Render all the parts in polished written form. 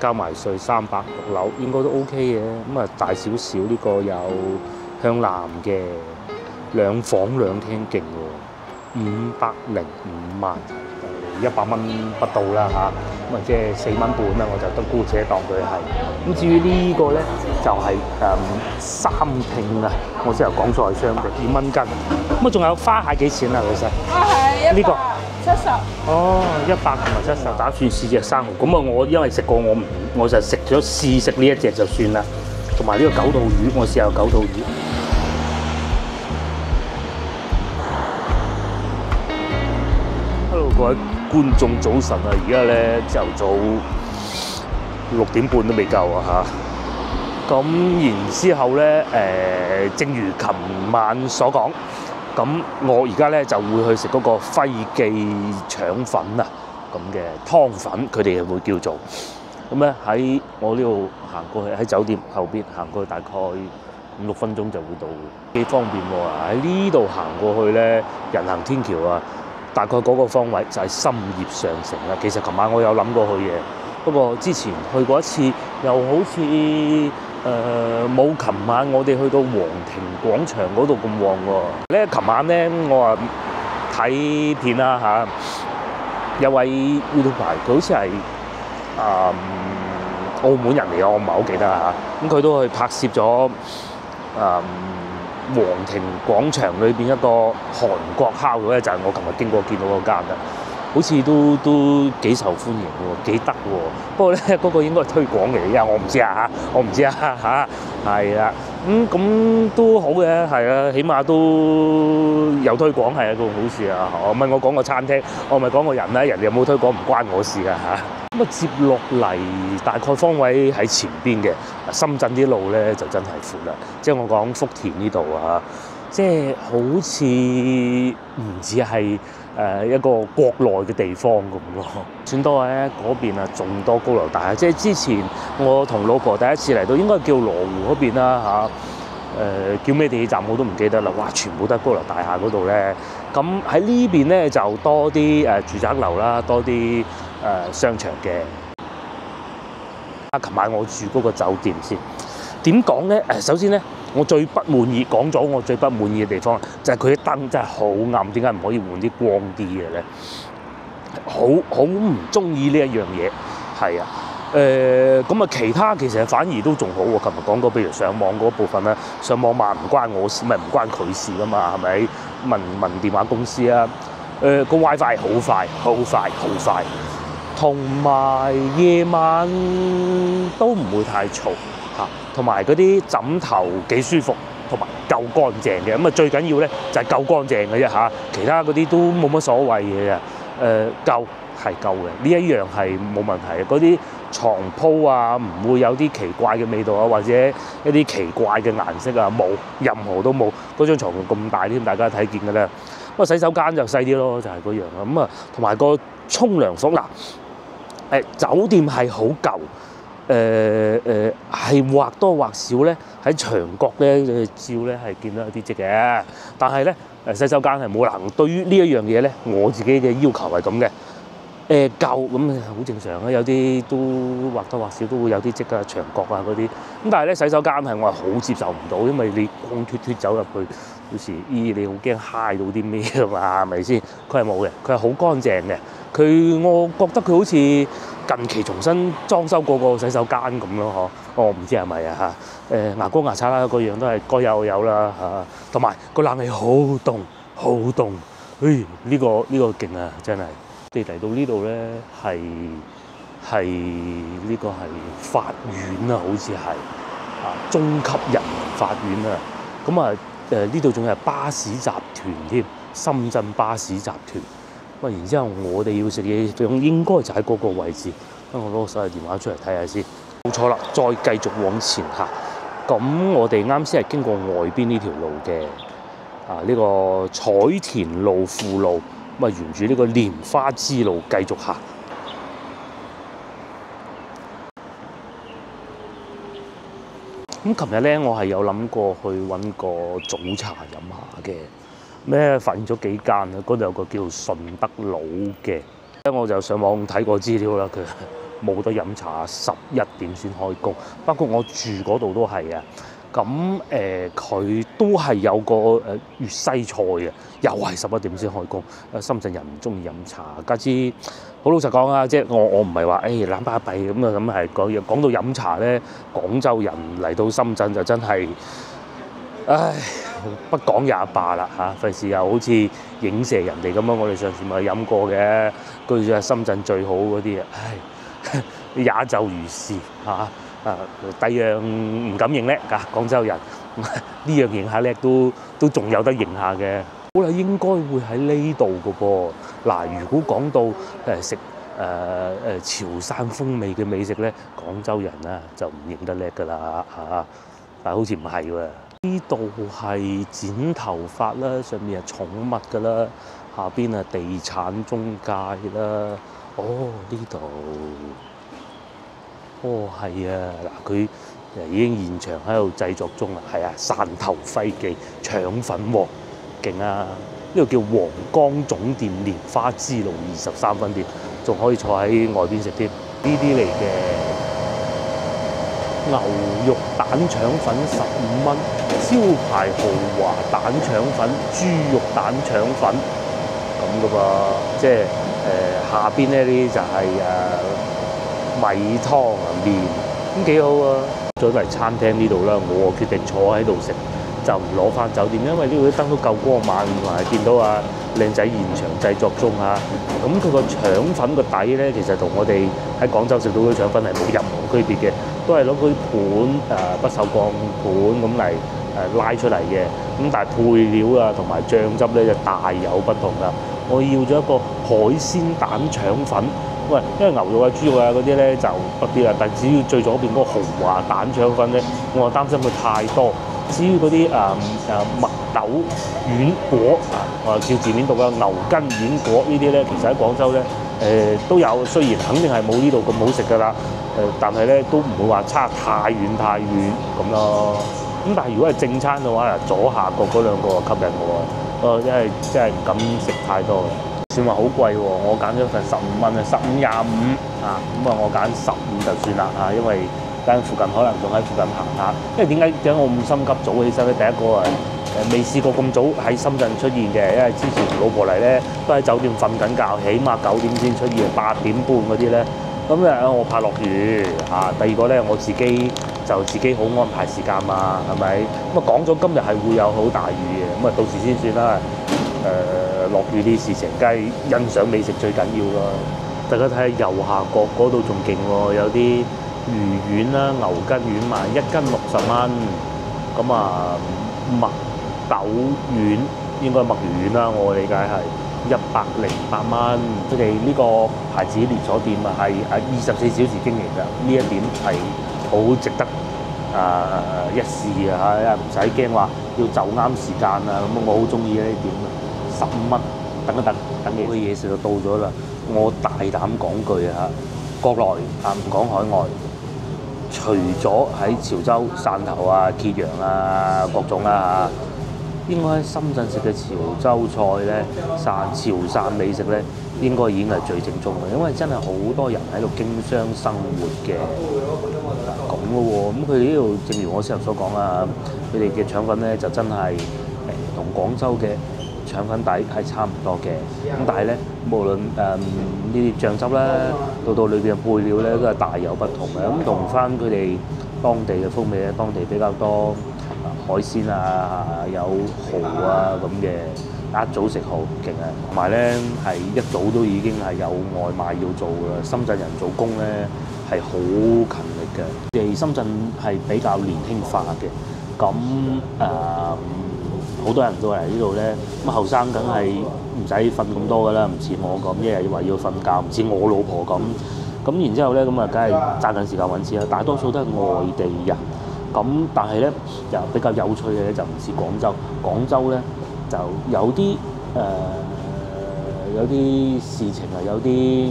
交埋稅360樓，應該都 OK 嘅。咁啊大少少呢個有向南嘅2房2廳勁喎，505萬，100蚊不到啦嚇。咁啊即係4蚊半啦，我就都姑且當佢係。咁至於呢個咧就係3廳啊，我先頭講錯係雙拼2蚊斤。咁啊仲有花蟹幾錢啊，老細？花蟹呢個70。哦，100同埋70，打算試隻生蠔。咁啊，我因為食過，我就食咗試食呢一隻就算啦。同埋呢個9肚魚，我試下9肚魚。Hello， 各位觀眾早晨啊！而家咧朝頭早6點半都未夠啊嚇。咁然之後咧，正如琴晚所講。咁我而家咧就會去食嗰個輝記腸粉啊，咁嘅湯粉，佢哋會叫做。咁咧喺我呢度行過去，喺酒店後邊行過去大概5-6分鐘就會到，幾方便喎！喺呢度行過去咧，人行天橋啊，大概嗰個方位就係深業上城啦。其實琴晚我有諗過去嘅，不過之前去過一次，又好似冇琴晚我哋去到皇庭廣場嗰度咁旺喎。咧琴晚咧我啊睇片啦嚇，有位 YouTuber 佢好似係澳門人嚟嘅，我唔係好記得啦嚇。咁佢都去拍攝咗皇庭廣場裏邊一個韓國烤肉咧，就係我琴日經過見到嗰間啦。好似都幾受歡迎喎，幾得喎。不過咧，嗰個應該係推廣嚟嘅，我唔知啊嚇，我唔知啊嚇，係啦。咁都好嘅，係啊，起碼都有推廣係一個好事啊。我唔係我講個餐廳，我咪講個人啦，人哋有冇推廣唔關我事啊嚇。咁啊接落嚟大概方位喺前邊嘅，深圳啲路咧就真係闊啦。即係我講福田呢度啊，即係好似唔止係一個國內嘅地方咁咯。算多咧，嗰邊啊仲多高樓大廈。即係之前我同老婆第一次嚟到，應該叫羅湖嗰邊啦嚇。叫咩地鐵站我都唔記得啦。哇，全部都係高樓大廈嗰度咧。咁喺呢邊咧就多啲住宅樓啦，多啲商場嘅。琴晚我住嗰個酒店先，點講咧？首先咧，我最不滿意，講咗我最不滿意嘅地方就係佢啲燈真係好暗，點解唔可以換啲光啲嘅咧？好唔中意呢一樣嘢，係啊。咁啊，其他其實反而都仲好喎。琴日講過，譬如上網嗰部分啦，上網慢唔關我事，咪唔關佢事噶嘛，係咪？問電話公司啊，個 WiFi 好快，同埋夜晚都唔會太嘈嚇，同埋嗰啲枕頭幾舒服，同埋夠乾淨嘅。咁啊，最緊要咧就係夠乾淨嘅啫嚇，其他嗰啲都冇乜所謂嘅啫。夠係夠嘅，呢一樣係冇問題嘅。嗰啲床鋪啊，唔會有啲奇怪嘅味道啊，或者一啲奇怪嘅顏色啊，冇，任何都冇。嗰張牀咁大添，大家睇見嘅咧。咁啊，洗手間就細啲咯，就係嗰樣啦。咁啊，同埋個沖涼房嗱，酒店係好舊，係或多或少咧喺牆角咧照咧係見到有啲跡嘅，但係咧洗手間係冇啦。對於呢一樣嘢咧，我自己嘅要求係咁嘅。舊咁好正常啊，有啲都或多或少都會有啲跡啊，牆角啊嗰啲。咁但係咧洗手間係我係好接受唔到，因為你光脫脫走入去，有時你好驚揩到啲咩啊嘛，係咪先？佢係冇嘅，佢係好乾淨嘅。我覺得佢好似近期重新裝修過個洗手間咁咯，嗬。我唔知係咪啊嚇？牙膏牙刷啦，嗰樣都係該有啦嚇。同埋個冷氣好凍，呢個勁啊，真係。我哋嚟到呢度咧，係呢個係法院啊，好似係中級人民法院啊。咁啊呢度仲係巴士集團添，深圳巴士集團。咁然之後我哋要食嘢，應該就喺嗰個位置。等我攞手提電話出嚟睇下先。冇錯啦，再繼續往前行。咁我哋啱先係經過外邊呢條路嘅，呢個彩田路輔路。咁啊，沿住呢個蓮花之路繼續行。咁琴日咧，我係有諗過去揾個早茶飲下嘅。咩發現咗幾間啊？嗰度有個叫順德佬嘅，我就上網睇過資料啦。佢冇得飲茶，11點先開工。包括我住嗰度都係啊。咁佢都係有個粵西菜嘅，又係11點先開工。深圳人唔中意飲茶，加之好老實講啊，即係我唔係話懶巴閉咁啊，咁係講到飲茶咧，廣州人嚟到深圳就真係，唉，不講也罷啦嚇，費事又好似影射人哋咁樣。我哋上次咪飲過嘅，據説係深圳最好嗰啲啊，唉，也就如是嚇。第樣唔敢認叻㗎，廣州人呢樣認下叻都仲有得認下嘅。好啦，應該會喺呢度㗎噃。嗱，如果講到食潮汕風味嘅美食咧，廣州人啊就唔認得叻㗎啦嚇。但係好似唔係喎。呢度係剪頭髮啦，上面係寵物㗎啦，下邊係地產中介啦。哦，呢度。哦，係啊，嗱，佢已經現場喺度製作中啦。係啊，汕頭輝記腸粉喎，勁啊！呢個叫皇崗總店蓮花之路23分店，仲可以坐喺外邊食添。呢啲嚟嘅牛肉蛋腸粉15蚊，招牌豪華蛋腸粉、豬肉蛋腸粉咁噶噃，即係下邊呢啲就係米湯啊麵，咁幾好啊！再嚟餐廳呢度啦，我決定坐喺度食，就唔攞翻酒店，因為呢度啲燈都夠光猛，同埋見到啊靚仔現場製作中啊。咁佢個腸粉個底咧，其實同我哋喺廣州食到嘅腸粉係冇任何區別嘅，都係攞嗰啲盤不鏽鋼盤咁嚟拉出嚟嘅。咁但係配料啊同埋醬汁咧就大有不同㗎。我要咗一個海鮮蛋腸粉。喂，因為牛肉啊、豬肉啊嗰啲咧就北啲啦，但只要最左邊嗰個豪華蛋腸粉咧，我就擔心佢太多。至於嗰啲麥豆丸果我照字面讀啦，牛筋丸果呢啲咧，其實喺廣州咧都有，雖然肯定係冇呢度咁好食㗎啦，但係咧都唔會話差太遠咁咯。咁但係如果係正餐嘅話，左下角嗰兩個吸引我啊，因為真係唔敢食太多。算話好貴喎，我揀咗份15蚊啊，15.25啊，咁啊我揀15就算啦啊，因為間附近可能仲喺附近行下。因為點解我咁心急早起身咧？第一個未試過咁早喺深圳出現嘅，因為之前老婆嚟咧都喺酒店瞓緊覺，起碼9點先出現，8點半嗰啲咧。咁我怕落雨啊。第二個咧我自己好安排時間嘛，係咪？咁啊講咗今日係會有好大雨嘅，咁啊到時先算啦。落雨啲事情，梗係欣賞美食最緊要咯。大家睇下右下角嗰度仲勁喎，有啲魚丸啦、牛筋丸賣1斤60蚊，咁啊麥豆丸應該墨魚丸啦，我理解係108蚊。佢哋呢個牌子連鎖店啊係24小時經營㗎，呢一點係好值得一試啊！唔使驚話要就啱時間啊，咁我好中意呢點。15蚊，等一等嘅嘢食就到咗啦。我大膽講句啊，國內唔講海外，除咗喺潮州、汕頭啊、揭陽啊各種啦應該喺深圳食嘅潮州菜咧、潮汕美食咧，應該已經係最正宗嘅，因為真係好多人喺度經商生活嘅咁嘅喎。咁佢哋呢度正如我先頭所講啊，佢哋嘅腸粉咧就真係同廣州嘅腸粉底係差唔多嘅，咁但係咧，無論呢啲醬汁咧，到裏邊嘅配料咧，都係大有不同嘅。咁同翻佢哋當地嘅風味咧，當地比較多海鮮啊，有蠔啊咁嘅，一早食蠔勁啊！同埋咧係一早都已經係有外賣要做㗎啦。深圳人做工咧係好勤力嘅，佢哋深圳係比較年輕化嘅，咁好多人都嚟呢度咧，咁後生梗係唔使瞓咁多㗎啦，唔似我咁一日話要瞓覺，唔似我老婆咁。咁然之後咧，咁啊梗係揸緊時間揾錢啦。大多數都係外地人，咁但係咧就比較有趣嘅咧，就唔似廣州。廣州咧就有啲有啲事情啊，有啲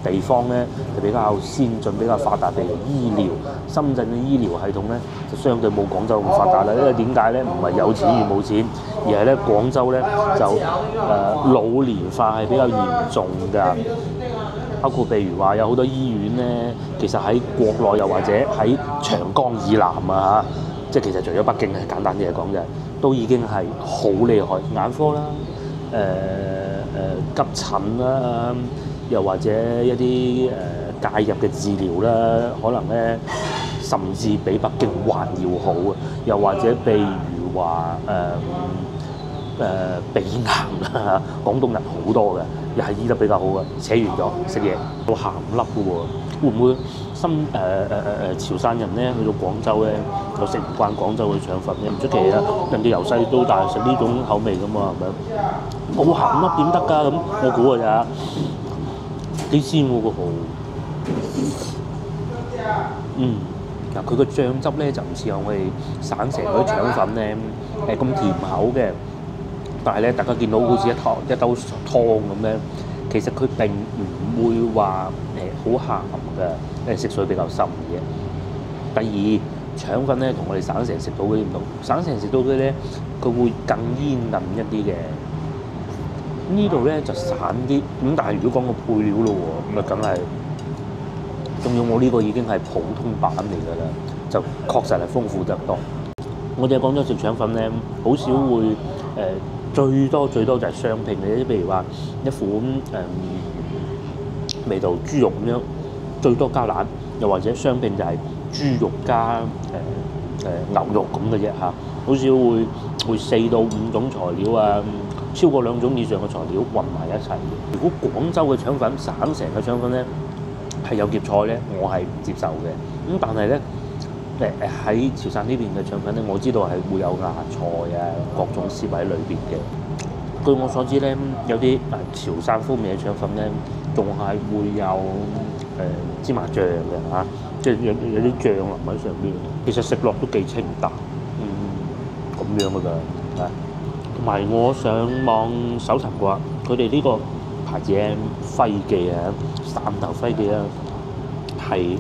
地方咧就比較先進、比較發達，譬如醫療。深圳嘅醫療系統咧就相對冇廣州咁發達啦。因為點解咧？唔係有錢與冇錢，而係咧廣州咧就老年化係比較嚴重㗎。包括譬如話有好多醫院咧，其實喺國內又或者喺長江以南啊，即係其實除咗北京係簡單啲嚟講就係，都已經係好厲害，眼科啦，急診啦，又或者一啲介入嘅治療啦，可能咧甚至比北京還要好啊，又或者譬如話鼻癌啦，廣東人好多嘅，又係醫得比較好嘅。扯完咗食嘢到鹹粒嘅喎，會唔會潮汕人咧去到廣州咧又食唔慣廣州嘅腸粉咧？唔出奇啊！人哋由細到大食呢種口味噶嘛，係咪？冇鹹粒點得㗎？咁我估㗎咋？幾鮮喎個蠔。嗱佢個醬汁咧就唔似我哋省城嗰啲腸粉咧咁甜口嘅。但係咧，大家見到好似一兜湯咁咧，其實佢並唔會話好鹹嘅，食水比較深嘅。第二，腸粉咧同我哋省城食到嗰啲唔同，省城食到嗰啲咧，佢會更煙韌一啲嘅。呢度咧就散啲，咁但係如果講個配料咯喎，咁啊梗係，仲要我呢個已經係普通版嚟㗎啦，就確實係豐富得多。我哋廣州食腸粉咧，好少會最多就係雙拼嘅，譬如話一款味道豬肉咁樣，最多加蛋，又或者雙拼就係豬肉加牛肉咁嘅啫嚇，好少會4到5種材料啊，超過2種以上嘅材料混埋一齊嘅。如果廣州嘅腸粉、省城嘅腸粉咧係有夾菜咧，我係唔接受嘅。咁但係咧喺潮汕呢邊嘅腸粉咧，我知道係會有芽菜啊，各種餡喺裏邊嘅。據我所知咧，有啲潮汕風味嘅腸粉咧，仲係會有芝麻醬嘅嚇，即係有啲醬淋喺上邊。其實食落都幾清淡，咁樣㗎咋。同埋我上網搜尋過，佢哋呢個牌子咧，輝記啊，汕頭輝記啊。係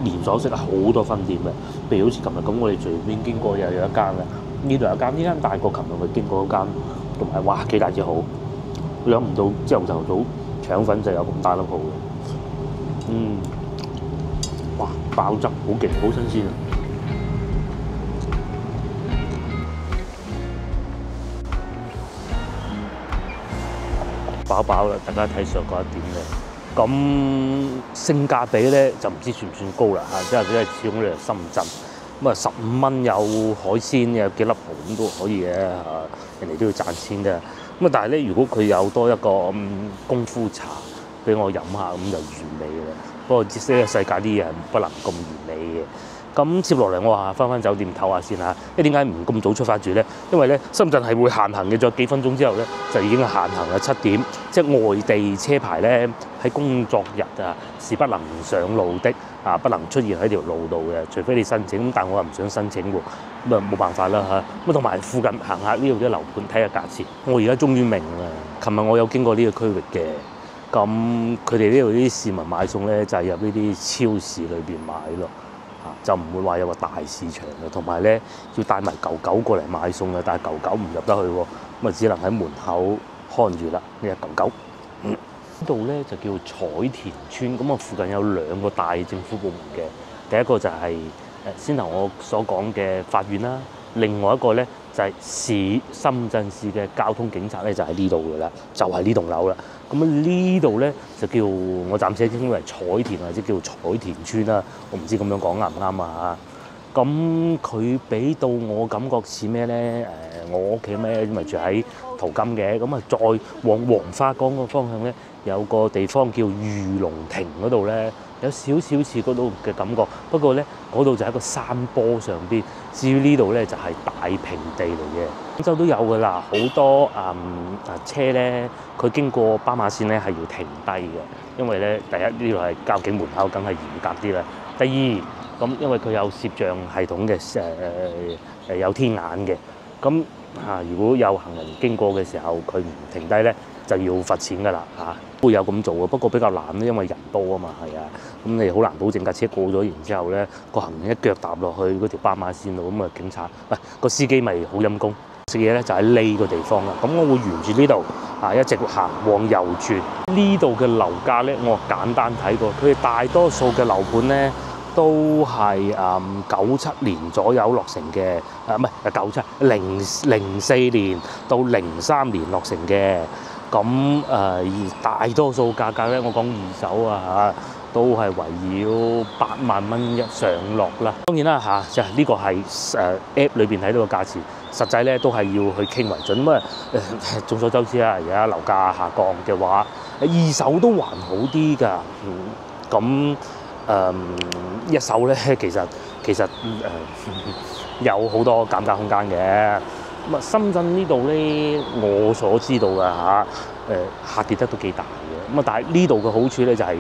連鎖式好多分店嘅，譬如好似琴日咁，我哋隨便經過又有一間啦，呢度有一間，呢間大過琴日我經過嗰間，同埋哇幾大隻蠔，諗唔到朝頭早腸粉就有咁大粒蠔嘅，哇爆汁好勁，好新鮮啊！飽啦，大家睇上嗰一點嘅。咁性價比咧就唔知算唔算高啦嚇，即係佢係始終咧深圳，咁啊15蚊有海鮮有幾粒蠔咁都可以嘅嚇，人哋都要賺錢嘅。咁啊但係咧，如果佢有多一個功夫茶俾我飲下，咁就完美嘅啦。不過呢個世界啲嘢不能咁完美嘅。咁接落嚟我話翻酒店唞下先嚇，因為點解唔咁早出發住咧？因為咧深圳係會限行嘅，再幾分鐘之後咧就已經係限行啦7點，即係外地車牌咧喺工作日啊是不能上路的啊，不能出現喺條路度嘅，除非你申請。咁但係我又唔想申請喎，咁啊冇辦法啦嚇。咁同埋附近行下呢度啲樓盤睇下價錢。我而家終於明啦，琴日我有經過呢個區域嘅，咁佢哋呢度啲市民買餸咧就係入呢啲超市裏邊買咯。就唔會話有個大市場嘅，同埋咧要帶埋狗狗過嚟買餸嘅，但係狗狗唔入得去喎，咁啊只能喺門口看住啦。呢隻狗狗，呢度咧就叫彩田村，咁啊附近有2個大政府部門嘅，第一個就係先頭我所講嘅法院啦，另外一個咧就係深圳市嘅交通警察咧就喺呢度㗎啦，就係呢棟樓啦。咁呢度咧就叫我暫且稱為彩田或者叫彩田村啦，我唔知咁樣講啱唔啱啊嚇。咁佢俾到我感覺似咩咧？我屋企咩咪住喺淘金嘅，咁啊再往黃花崗個方向咧有個地方叫御龍亭嗰度咧，有少少似嗰度嘅感覺。不過咧嗰度就喺個山坡上邊，至於呢度咧就係大平地嚟嘅。廣州都有㗎啦，好多車咧，佢經過斑馬線咧係要停低嘅，因為咧第一呢度係交警門口，梗係嚴格啲啦。第二咁，因為佢有攝像系統嘅有天眼嘅，咁如果有行人經過嘅時候，佢唔停低咧，就要罰錢㗎啦嚇。會有咁做嘅，不過比較難咧，因為人多啊嘛，係啊，咁你好難保證架車過咗，然之後咧個行人一腳踏落去嗰條斑馬線度，咁啊警察個司機咪好陰功。食嘢咧就喺呢個地方啦。咁我會沿住呢度一直行往右轉。呢度嘅樓價咧，我簡單睇過，佢哋大多數嘅樓盤咧都係97年左右落成嘅，唔係04年到03年落成嘅。咁而大多數價格咧，我講二手都係圍繞8萬蚊一上落啦。當然啦就係呢個係App 裏邊睇到個價錢，實際咧都係要去傾為準。咁眾所周知啦，而家樓價下降嘅話，二手都還好啲㗎。咁一手咧其實有好多減價空間嘅。深圳呢度咧，我所知道嘅下跌得都幾大嘅。但係呢度嘅好處咧就係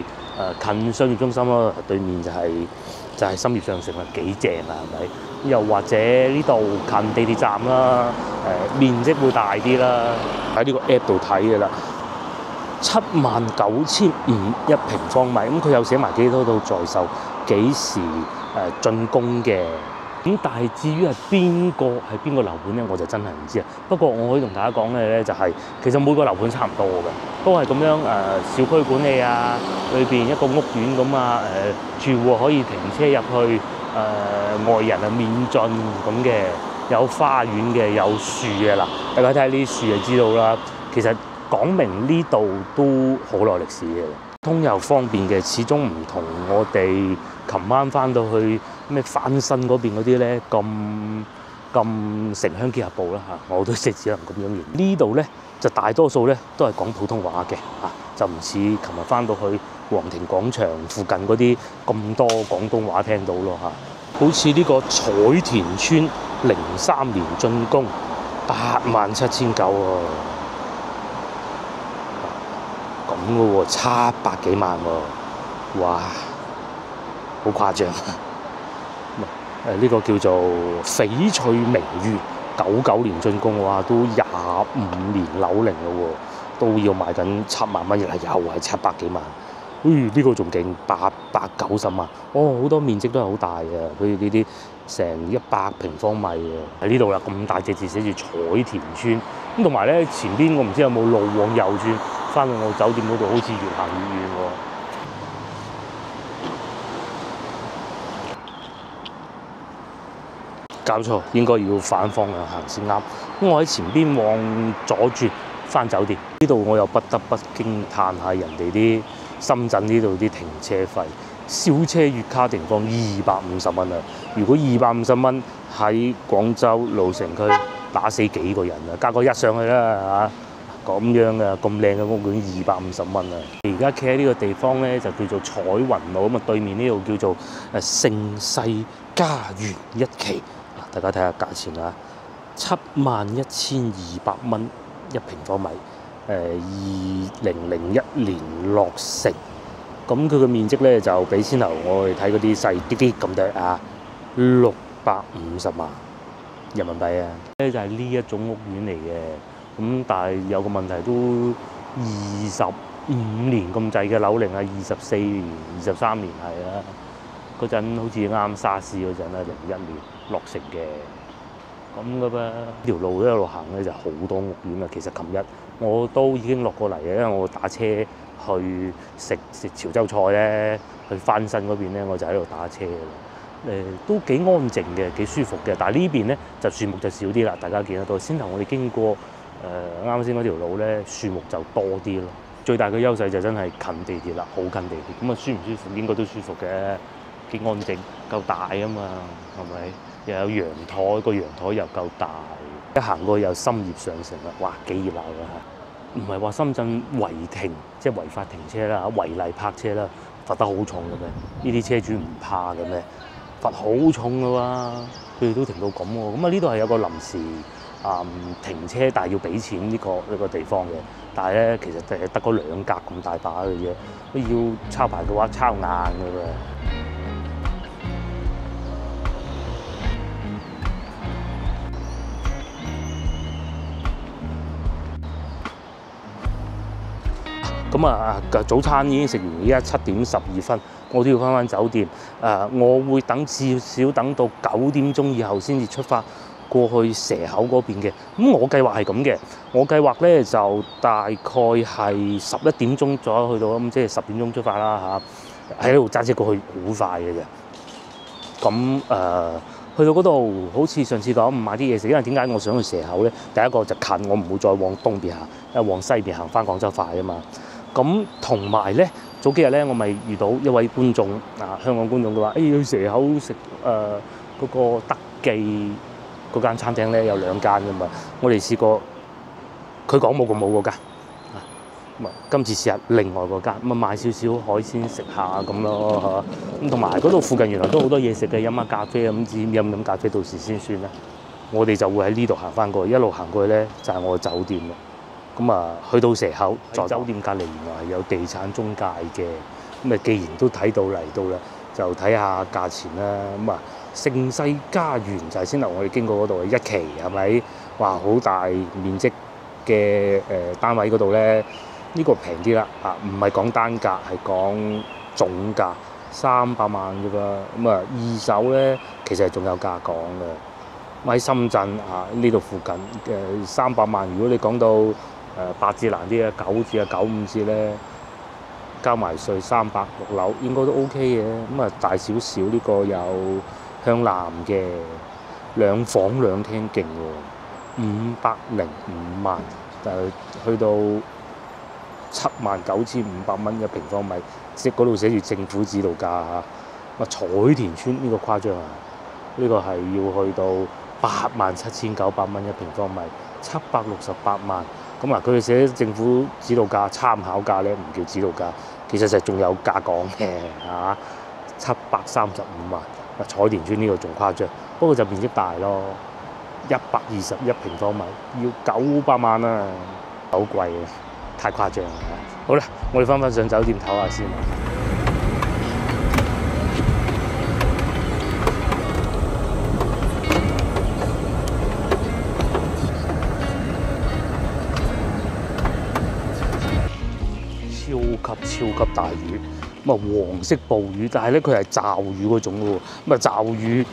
近商業中心啦，對面就係深業上城啦，幾正啊，係咪？又或者呢度近地鐵站啦，面積會大啲啦。喺呢個 App 度睇嘅啦，79,500一平方米。咁佢有寫埋幾多度在售，幾時竣工嘅。咁但係至於係邊個樓盤咧，我就真係唔知啊。不過我可以同大家講嘅咧，就係其實每個樓盤差唔多嘅，都係咁樣小區管理裏邊一個屋苑咁住戶可以停車入去，外人免進咁嘅，有花園嘅，有樹嘅啦。大家睇下呢啲樹就知道啦。其實講明呢度都好耐歷史嘅，通又方便嘅，始終唔同我哋琴晚翻到去咩翻新嗰邊嗰啲咧咁城鄉結合部啦我都只能咁樣形容。呢度咧就大多數咧都係講普通話嘅就唔似琴日翻到去皇庭廣場附近嗰啲咁多廣東話聽到咯好似呢個彩田村03年竣工，87,900喎，咁嘅喎，700幾萬喎，哇，好誇張。呢個叫做翡翠明苑，99年竣工嘅話，都25年樓齡咯喎，都要賣緊7萬蚊，又係700幾萬。呢個仲勁，890萬。好多面積都係好大嘅，佢呢啲成100平方米嘅喺呢度啦，咁大隻字寫住彩田村。咁同埋咧，前邊我唔知有冇路往右轉，翻到我酒店嗰度，好似越行越遠喎。搞錯，應該要反方向行先啱。咁我喺前邊往左轉翻酒店，呢度我又不得不驚歎下人哋啲深圳呢度啲停車費，小車月卡停放250蚊啊！如果250蚊喺廣州老城區打死幾個人啊，加個1上去啦咁樣嘅咁靚嘅屋苑250蚊啊！而家企喺呢個地方咧，就叫做彩雲路咁對面呢度叫做盛世家園1期。大家睇下價錢，71,200蚊一平方米，2001年落成，咁佢嘅面積咧就比先頭我哋睇嗰啲細啲啲咁多650萬人民幣啊！咧就係呢一種屋苑嚟嘅，咁但係有個問題都25年咁滯嘅樓齡啊，24年、23年係啦。嗰陣好似啱沙士嗰陣啦，01年落成嘅咁嘅噃。呢條路一路行咧就好多屋苑啊。其實琴日我都已經落過嚟嘅，因為我打車去食潮州菜咧，去翻新嗰邊咧，我就喺度打車嘅。都幾安靜嘅，幾舒服嘅。但係呢邊咧就樹木就少啲啦，大家見得到。先頭我哋經過啱先嗰條路咧，樹木就多啲咯。最大嘅優勢就真係近地鐵啦，好近地鐵。咁舒唔舒服？應該都舒服嘅。幾安靜，夠大啊嘛，係咪？又有陽台，個陽台又夠大，一行過去又深業上城啦，哇，幾熱鬧㗎！唔係話深圳違停，即係違法停車啦，違例泊車啦，罰得好重嘅咩？呢啲車主唔怕嘅咩？罰好重嘅喎，佢哋都停到咁喎。咁呢度係有個臨時停車，但係要俾錢呢個地方嘅。但係咧，其實得嗰2格咁大把嘅啫，都要抄牌嘅話抄硬嘅喎。咁早餐已經食完，而家7點12分，我都要翻酒店。我會至少等到9點鐘以後先至出發過去蛇口嗰邊嘅。咁我計劃係咁嘅，我計劃咧就大概係11點鐘左右去到，咁即係10點鐘出發啦嚇。喺度揸車過去好快嘅啫。咁去到嗰度，好似上次講唔買啲嘢食，因為點解我想去蛇口咧？第一個就近，我唔會再往東邊行，因為往西邊行翻廣州快啊嘛。咁同埋咧，早幾日咧，我咪遇到一位觀眾啊，香港觀眾佢話：去蛇口食嗰個德記嗰間餐廳咧有2間㗎嘛。我哋試過，佢講冇嗰間。今次試下另外嗰間，咁買少少海鮮食下咁咯嚇。咁同埋嗰度附近原來都好多嘢食嘅，飲下咖啡咁，至於飲咖啡到時先算啦。我哋就會喺呢度行翻過去，一路行過去咧就係我嘅酒店啦。咁啊，去到蛇口，在酒店隔離原來係有地產中介嘅。咁啊，既然都睇到嚟到啦，就睇下價錢啦。咁啊，盛世家園就係先頭我哋經過嗰度1期係咪？哇，好大面積嘅單位嗰度咧。呢個平啲啦，唔係講單價，係講總價300萬啫噃。咁啊，二手咧其實仲有價講嘅。咁喺深圳呢度附近300萬，如果你講到8字難啲啊，9字啊95字咧，加埋稅360樓應該都 OK 嘅。咁啊，大少少呢個有向南嘅2房2廳勁喎，505萬，但係去到79,500蚊1平方米，即係嗰度寫住政府指導價嚇。彩田村呢個誇張啊！呢個係要去到87,900蚊1平方米，768萬。咁啊，佢哋寫政府指導價、參考價咧，唔叫指導價，其實就仲有價講嘅嚇，735萬。彩田村呢個仲誇張，不過就面積大咯，121平方米要900萬啊，好貴啊！太誇張啦！好啦，我哋翻上酒店唞下先。超級大雨，咁啊黃色暴雨，但係咧佢係驟雨嗰種喎，咁啊驟雨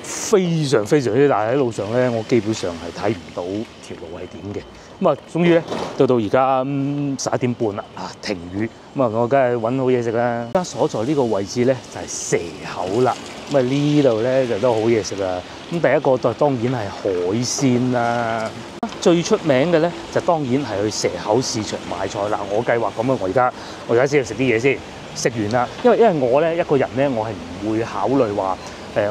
非常之大，喺路上咧，我基本上係睇唔到條路係點嘅。咁啊，終於咧到而家11點半啦，停雨，咁啊我梗係揾好嘢食啦。而家所在呢個位置咧就係蛇口啦，咁啊呢度咧就都好嘢食啦。咁第一個就當然係海鮮啦，最出名嘅咧就當然係去蛇口市場買菜啦。我計劃咁樣，我而家先去食啲嘢先，食完啦，因為我咧一個人咧，我係唔會考慮話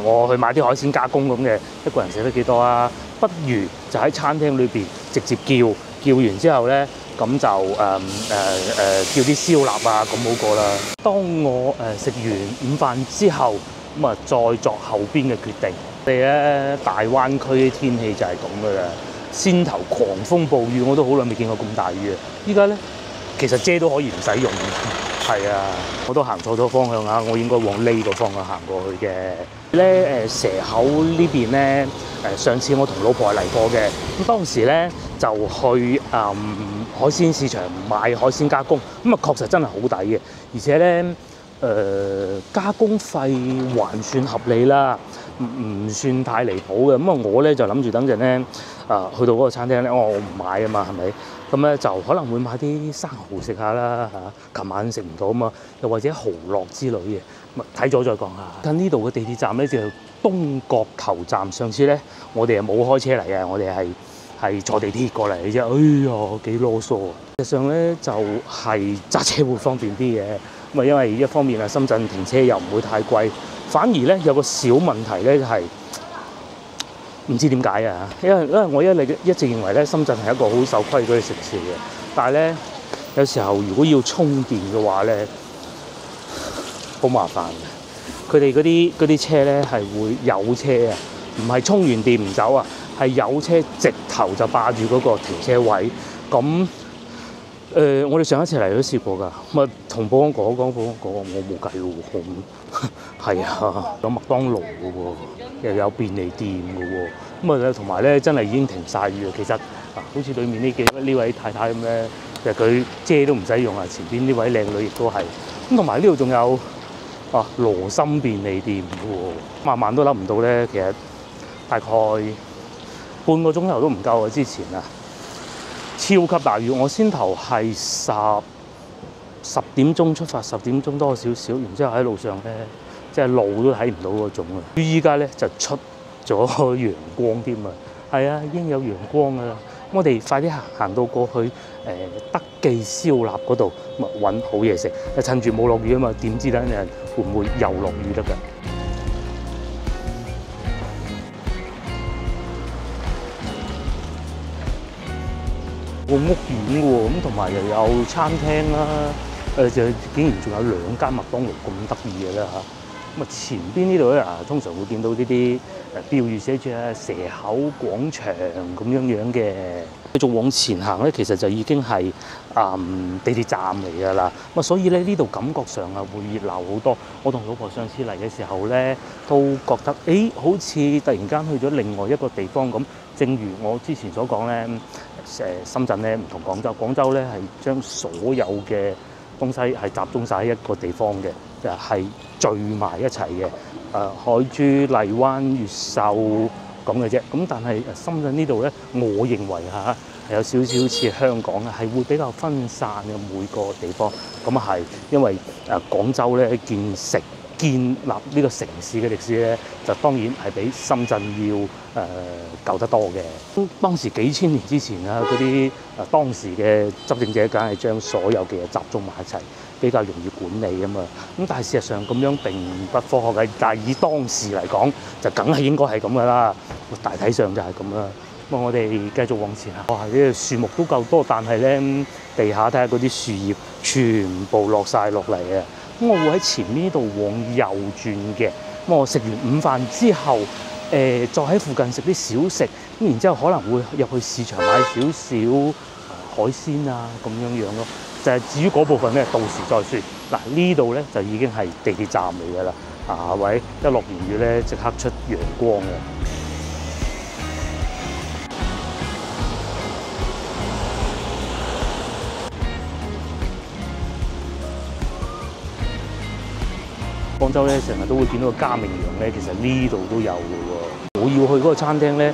我去買啲海鮮加工咁嘅，一個人食得幾多啊？不如就喺餐廳裏邊直接叫完之後咧，咁就叫啲燒臘啊，咁好過啦。當我食完午飯之後，咁啊再作後邊嘅決定。我哋咧大灣區嘅天氣就係咁噶啦，先頭狂風暴雨，我都好耐未見過咁大雨啊！依家咧其實遮都可以唔使用，係啊，我都行錯咗方向啊！我應該往呢個方向行過去嘅。咧蛇口呢邊咧上次我同老婆係嚟過嘅，咁當時咧就去海鮮市場買海鮮加工，咁啊確實真係好抵嘅，而且咧加工費還算合理啦，唔算太離譜嘅。咁啊我咧就諗住等陣咧去到嗰個餐廳咧，我唔買啊嘛，係咪？咁咧就可能會買啲生蠔食下啦嚇，琴晚食唔到啊嘛，又或者蠔烙之類嘅，睇咗再講下。近呢度嘅地鐵站咧就東角頭站，上次咧我哋係冇開車嚟嘅，我哋係坐地鐵過嚟嘅啫。哎呀，幾囉嗦啊！實際上咧就係揸車會方便啲嘅，咁啊因為一方面啊深圳停車又唔會太貴，反而咧有個小問題咧就係唔知點解啊，因為我一直認為咧深圳係一個好守規矩嘅城市嘅，但係咧有時候如果要充電嘅話咧，好麻煩嘅。佢哋嗰啲車咧係會有車啊，唔係充完電唔走啊，係有車直頭就霸住嗰個停車位。咁我哋上一次嚟都試過㗎，咁啊同保安講，保安講我冇計喎，係啊，有麥當勞嘅喎，又有便利店嘅喎，咁啊同埋咧真係已經停晒雨啊。其實好似對面呢位太太咁咧，其實佢遮都唔使用啊，前邊呢位靚女亦都係。咁同埋呢度仲有羅森便利店嘅喎，萬萬都諗唔到咧，其實大概半個鐘頭都唔夠啊！之前啊，超級大雨，我先頭係十點鐘出發，10點鐘多少少，然之後喺路上咧，即係路都睇唔到嗰種啊！依家咧就出咗陽光添啊！係啊，已經有陽光噶啦！我哋快啲行到過去德記燒臘嗰度，咪揾好嘢食。趁住冇落雨啊嘛，點知咧會唔會又落雨得㗎？個屋苑喎，咁同埋又有餐廳啦，就竟然仲有2間麥當勞咁得意嘅啦嚇。咁啊前邊呢度咧通常會見到呢啲標語寫住蛇口廣場咁樣嘅。繼續往前行咧，其實就已經係地鐵站嚟㗎啦。咁所以咧呢度感覺上會熱鬧好多。我同老婆上次嚟嘅時候咧，都覺得好似突然間去咗另外一個地方咁。正如我之前所講咧，深圳咧唔同廣州，廣州咧係將所有嘅東西係集中晒喺一個地方嘅，就係聚埋一齊嘅。海珠、荔灣、越秀咁嘅啫。咁但係深圳呢度咧，我認為係有少少似香港啊，係會比較分散嘅每個地方。咁係因為廣州咧建立呢個城市嘅歷史咧，就當然係比深圳要舊得多嘅。當時幾千年之前啊，嗰啲當時嘅執政者梗係將所有嘅嘢集中埋一齊，比較容易管理啊嘛。咁但係事實上咁樣並不科學嘅，但係以當時嚟講，就梗係應該係咁噶啦。大體上就係咁啦。咁我哋繼續往前行。哇！呢個樹木都夠多，但係咧地下睇下嗰啲樹葉全部落晒落嚟啊！咁我會喺前面呢度往右轉嘅。咁我食完午飯之後，再喺附近食啲小食，咁然之後可能會入去市場買少少海鮮啊咁樣咯。就係至於嗰部分咧，到時再算。嗱呢度咧就已經係地鐵站嚟㗎啦。喂，一落完雨咧，即刻出陽光嘅。廣州咧成日都會見到個嘉明洋咧，其實呢度都有嘅喎。我要去嗰個餐廳咧，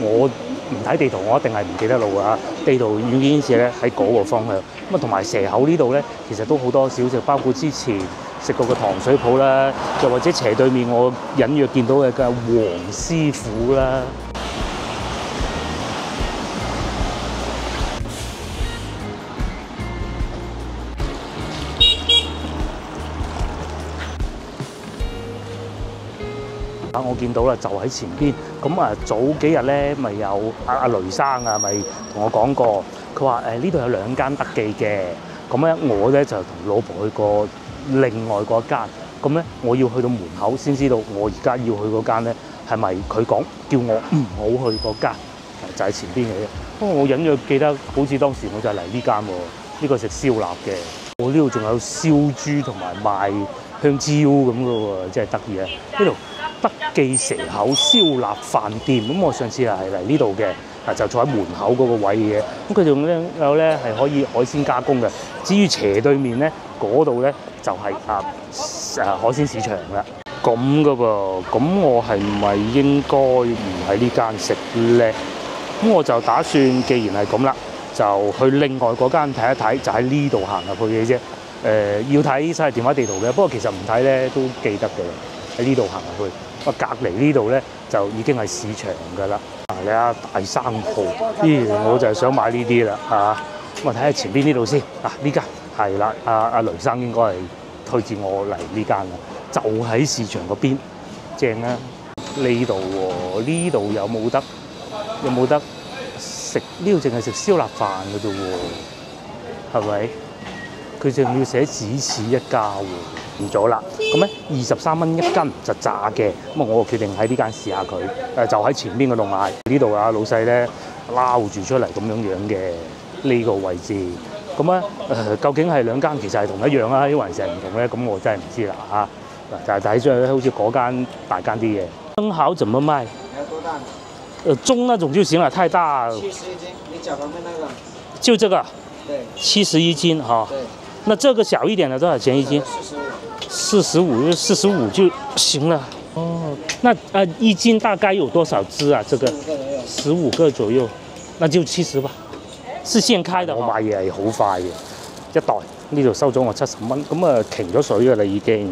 我唔睇地圖，我一定係唔記得路㗎。地圖軟件顯示咧喺嗰個方向。咁啊，同埋蛇口呢度咧，其實都好多小食，包括之前食過嘅糖水鋪啦，又或者斜對面我隱約見到嘅黃師傅啦。我見到啦，就喺前邊。咁早幾日咧，咪有阿雷生啊，咪同我講過，佢話呢度有2間德記嘅。咁咧，我咧就同老婆去過另外嗰間。咁咧，我要去到門口先知道我而家要去嗰間咧係咪佢講叫我唔好去嗰間，就係前邊嘅啫。不過我隱約記得，好似當時我就嚟呢間喎，呢個食燒臘嘅。我呢度仲有燒豬同埋賣香蕉咁嘅喎，真係得意啊！呢度德記蛇口燒臘飯店，咁我上次係嚟呢度嘅，就坐喺門口嗰個位嘅。咁佢仲有咧係可以海鮮加工嘅。至於斜對面咧，嗰度咧就係海鮮市場啦。咁嘅噃，咁我係咪應該唔喺呢間食咧？咁我就打算，既然係咁啦，就去另外嗰間睇一睇，就喺呢度行入去嘅啫。要睇晒電話地圖嘅，不過其實唔睇咧都記得嘅。喺呢度行入去，隔離呢度咧就已經係市場㗎啦。你睇大生蠔，我就係想買呢啲啦咁睇下前邊呢度先。呢間係啦，阿雷生應該係推薦我嚟呢間啦，就喺市場嗰邊，正啊！呢度喎，呢度有冇得食？呢度淨係食燒臘飯㗎啫喎，係咪？佢仲要寫只此一家喎，唔咗啦。咁咧23蚊1斤就炸嘅，咁我決定喺呢間試下佢。就喺前邊嗰度買。呢度老細咧撈住出嚟咁樣嘅呢個位置。咁究竟係2間其實係同一樣啊，抑或係唔同咧？咁我真係唔知啦就係睇出去好似嗰間大間啲嘅。生蠔怎麼賣？你要多大？中那種就行了，太大。70一斤，你腳旁邊那個。就這個。對。71斤哈。對。那這個小一點的多少錢1斤？45就行了。哦，那1斤大概有多少隻啊？這個？ 15個左右，那就70吧。是現開的。我買嘢係好快嘅，一袋呢度收咗我70蚊，咁啊擎咗水㗎啦已經，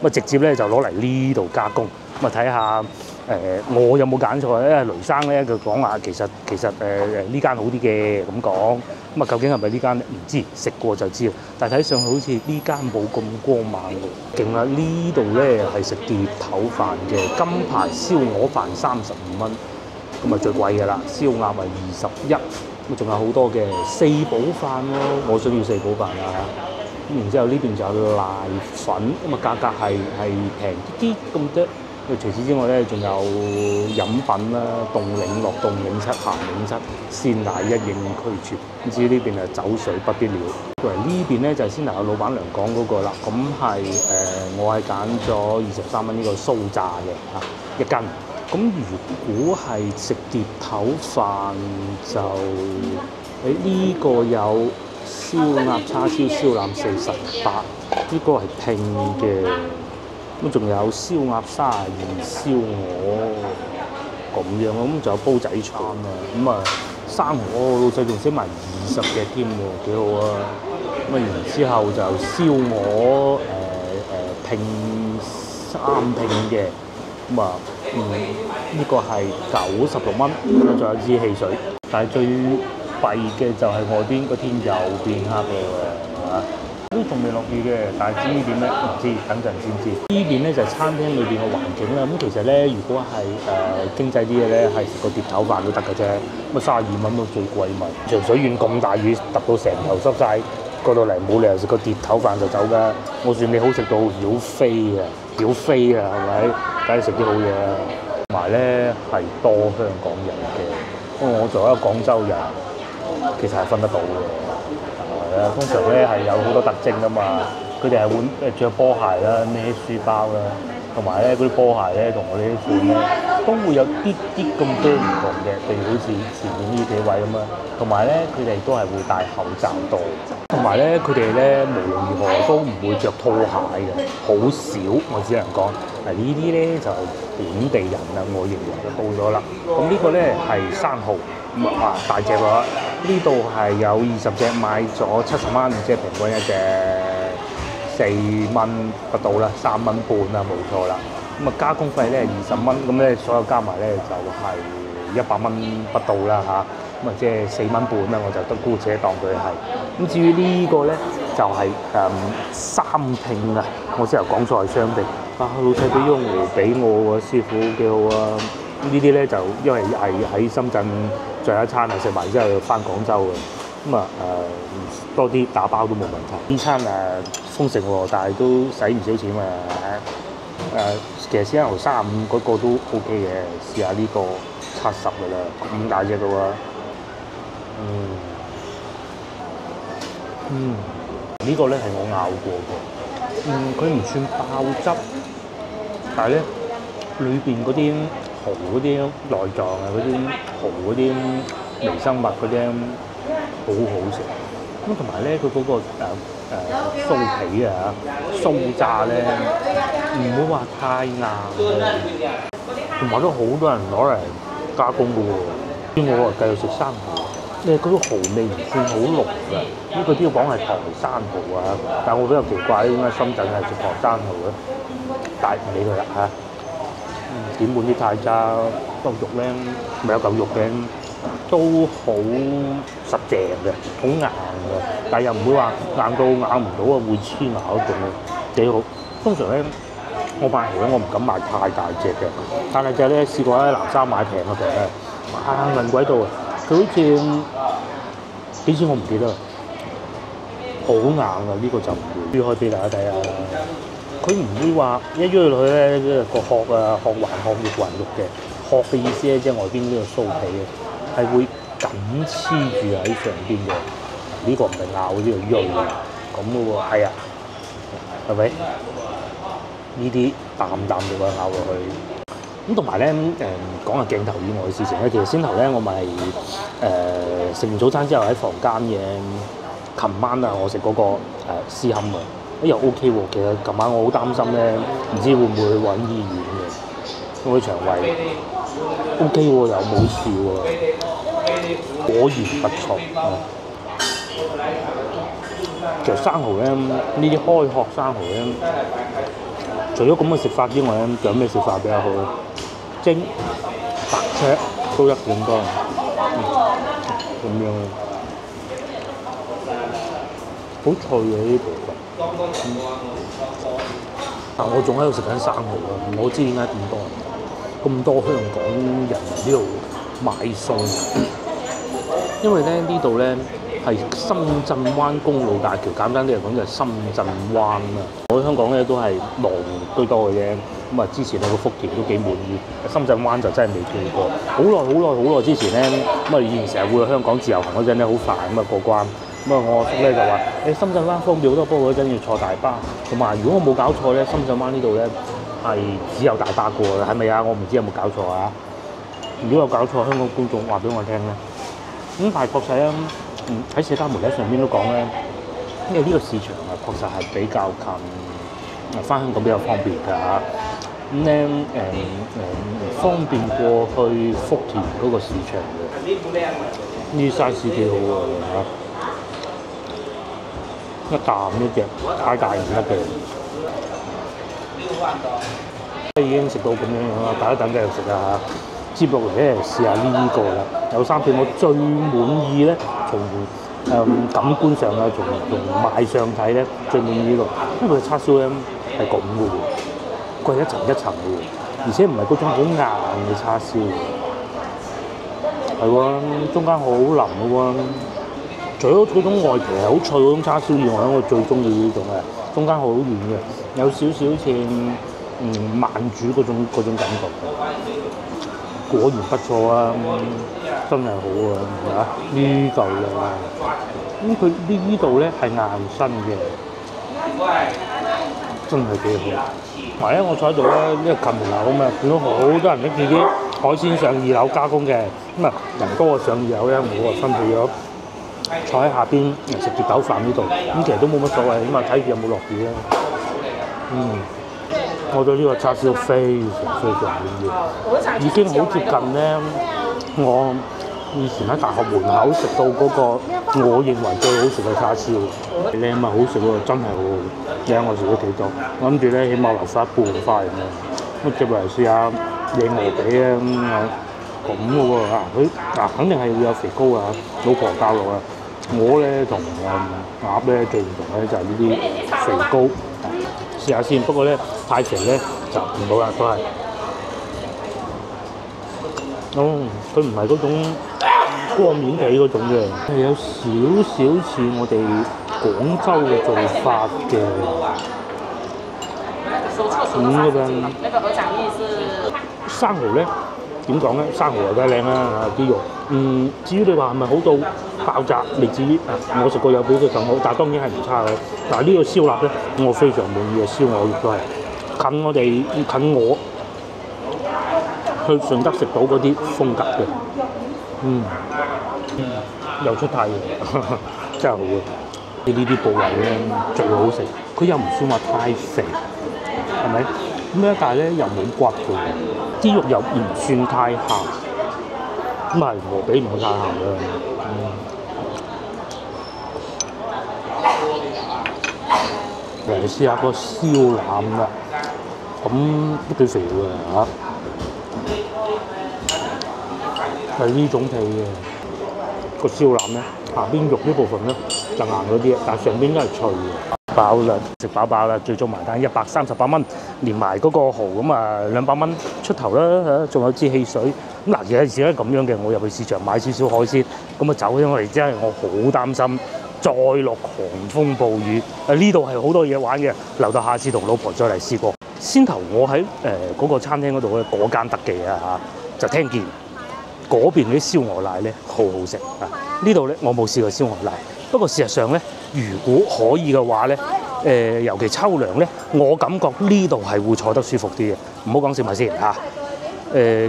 咁啊直接咧就攞嚟呢度加工，咁啊睇下我有冇揀錯咧？雷生咧佢講話其實呢間好啲嘅咁講，咁啊究竟係咪呢間唔知，食過就知啦。但係睇上去好似呢間冇咁光猛喎，勁啦！呢度咧係食碟頭飯嘅，金牌燒鵝飯35蚊，咁啊最貴㗎啦，燒鴨係21。咁仲有好多嘅四寶飯咯，我想要四寶飯啊！咁然之後呢邊就有瀨粉，咁啊價格係平啲咁多。咁除此之外咧，仲有飲品啦，凍檸樂、凍檸七、鹹檸七、鮮奶一應俱全。咁至於呢邊係酒水不必了。作為呢邊咧就係先頭有老闆娘講嗰個啦，咁係我係揀咗23蚊呢個酥炸嘅1斤。咁如果係食碟頭飯就呢個有燒鴨叉燒燒腩48，呢個係拼嘅。咁仲有燒鴨32燒鵝咁樣咯，咁仲有煲仔腸啊，咁啊生蠔老細仲寫埋20隻添喎，幾好啊！咁啊然之後就燒鵝拼3拼嘅，咁啊呢個係96蚊，咁仲有支汽水，但係最弊嘅就係外邊個天又變黑啦喎，都仲未落雨嘅，但係至於點咧唔知，等陣先知。呢邊咧就係餐廳裏邊嘅環境啦。咁其實咧，如果係經濟啲嘅咧，係食個碟頭飯都得嘅啫。咁啊32蚊都最貴咪。長水縣咁大雨，揼到成頭濕晒，過到嚟冇理由食個碟頭飯就走㗎。我算你好食到曉飛啊，曉飛啊，係咪？梗係食啲好嘢啦。同埋咧係多香港人嘅，因為我作為一個廣州人，其實係分得到嘅。通常咧係有好多特徵㗎嘛，佢哋係會著波鞋啦、孭書包啦，同埋咧嗰啲波鞋咧同我哋啲款咧都會有啲咁多唔同嘅，譬如好似前面呢幾位咁啊，同埋咧佢哋都係會戴口罩多，同埋咧佢哋咧無論如何都唔會着拖鞋嘅，好少，我只能講呢啲咧就係本地人啦，我認為就到咗啦。咁呢個咧係生蠔。大隻喎，呢度係有20隻，買咗70蚊，即係平均一隻4蚊不到啦，3蚊半啦，冇錯啦。咁啊加工費咧20蚊，咁咧所有加埋咧就係100蚊不到啦嚇。咁啊即係4蚊半啦，我就得姑且當佢係。咁至於呢個咧就係3拼啊，我先頭講錯係雙拼。老細俾咗鵝俾我喎，師傅幾好啊！呢啲咧就因為係喺深圳最後一餐係食埋之後翻廣州嘅，咁啊多啲打包都冇問題。呢餐豐盛喎，但係都使唔少錢啊！其實鮮牛35嗰個都 OK 嘅，試下呢個70嘅啦，咁大隻嘅喎。呢個咧係我咬過嘅，佢唔算爆汁，但係咧裏邊嗰啲蠔嗰啲內臟啊，嗰啲蠔嗰啲微生物嗰啲好好食。咁同埋咧，佢嗰個酥皮啊、酥炸咧，唔會話太硬嘅。同埋都好多人攞嚟加工嘅喎。我繼續食生蠔，嗰個蠔味唔算好濃嘅。呢個都要講係台山蠔啊，但係我比較奇怪，點解深圳係食台山蠔嘅？但係唔理佢啦嚇。點滿啲泰渣個肉咧，咪有嚿肉嘅，都好實淨嘅，好硬嘅，但係又唔會話硬到咬唔到啊，會黐牙嗰種嘅，幾好。通常咧，我買蠔咧，我唔敢買太大隻嘅，但係就咧試過喺南山買平嘅平嘅，硬鬼到啊！佢好似幾錢我唔記得啦，好硬啊！呢個就唔會，開俾大家睇下。佢唔會話一喐落去咧，個殼啊殼還肉嘅殼嘅意思咧，即係外邊呢個酥皮嘅係會緊黐住喺上邊嘅。呢個唔係咬呢個肉咁嘅喎，係啊，係咪？呢啲啖啖肉啊咬落去。咁同埋咧講下鏡頭以外嘅事情咧，其實先頭咧我咪食完早餐之後喺房間嘅，琴晚啊我食嗰個絲坎啊。又 OK 喎，其實琴晚我好擔心咧，唔知會唔會去揾醫院嘅，因為腸胃 OK 喎，又冇事喎，果然不錯。其實生蠔咧，呢啲開殼生蠔咧，除咗咁嘅食法之外咧，仲有咩食法比較好咧？蒸、白灼都一點多，咁樣好脆嘅呢啲部分。我仲喺度食緊生蠔啊！我知點解咁多香港人嚟呢度買餸，因為咧呢度咧係深圳灣公路大橋，簡單啲嚟講就係深圳灣啊！我喺香港咧都係狼居多嘅啫，咁啊之前去過福田都幾滿意，深圳灣就真係未見過。好耐之前咧，咁啊以前成日會去香港自由行嗰陣咧好煩咁啊過關。咁啊，我阿叔咧就話：深圳灣方便好多，不過嗰陣要坐大巴。同埋，如果我冇搞錯咧，深圳灣呢度咧係只有大巴過嘅，係咪啊？我唔知有冇搞錯啊！如果有搞錯，香港觀眾話俾我聽咧。咁但係確實咧，喺社交媒體上邊都講咧，因為呢個市場啊確實係比較近，返香港比較方便㗎嚇。咁咧方便過去福田嗰個市場嘅。呢 size 幾好喎嚇！一啖呢隻太大唔得嘅，已經食到咁樣啦，等一等繼續食啊嚇！接落嚟咧試下呢個啦，有3片我最滿意咧，從感官上啊，從賣相睇咧最滿意呢個，因為佢叉燒咧係咁嘅喎，佢係一層一層嘅喎，而且唔係嗰種好硬嘅叉燒，係喎，中間好腍嘅喎。除咗嗰種外皮係好脆嗰種叉燒以外，我最中意呢種嘅，中間好軟嘅，有少少似慢煮嗰種感覺。果然不錯啊，真係好啊嚇！呢嚿啊，咁佢呢度咧係硬身嘅，真係幾好。同埋咧，我坐喺度咧，呢個近門口啊嘛，見到好多人拎住啲海鮮上2樓加工嘅，咁啊人多啊上2樓咧，我啊分配咗。坐喺下邊食碟豆飯呢度，咁其實都冇乜所謂，起碼睇住有冇落雨啦。我對呢個叉燒非常滿意，已經好接近咧我以前喺大學門口食到嗰個我認為最好食嘅叉燒。靚咪好食喎，真係好好。你睇我食咗幾多？我諗住咧，起碼留翻一半塊咁樣。咁接落嚟試下野鵝髀啊咁嘅喎佢肯定係會有肥膏啊，老婆教落啊。我咧同鴨咧最唔同咧就係呢啲肥膏，試下先。不過咧太肥咧就唔好啦，都係。佢唔係嗰種光面皮嗰種嘅，係有少少似我哋廣州嘅做法嘅。咁生蠔咧點講咧？生蠔又梗係靚啦，啲肉。至於你話係咪好到爆炸，未至於。我食過有比佢更好，但係當然係唔差嘅。但係呢個燒臘咧，我非常滿意嘅燒鵝亦都係近我去順德食到嗰啲風格嘅。又出太陽，真係好啊！呢啲部位咧最好食，佢又唔算話太肥，係咪？咁咧，但係咧又冇骨嘅，啲肉又唔算太鹹，咁係鵝髀唔會太鹹嘅。嚟試下個燒腩啦，咁都幾肥嘅嚇，係呢種皮嘅個燒腩咧，下邊肉呢部分咧就硬咗啲，但係上邊都係脆嘅。飽啦，食飽啦，最終埋單138蚊，連埋嗰個蠔咁啊200蚊出頭啦嚇，仲有支汽水。咁嗱，有陣時咧咁樣嘅，我入去市場買少少海鮮，咁啊走咗嚟，真係我好擔心再落狂風暴雨。呢度係好多嘢玩嘅，留到下次同老婆再嚟試過。先頭我喺嗰個餐廳嗰度咧，嗰間特技啊嚇，就聽見嗰邊啲燒鵝瀨咧好好食啊！呢度咧我冇試過燒鵝瀨。不過事實上咧，如果可以嘅話咧，尤其秋涼咧，我感覺呢度係會坐得舒服啲嘅。唔好講食物先嚇。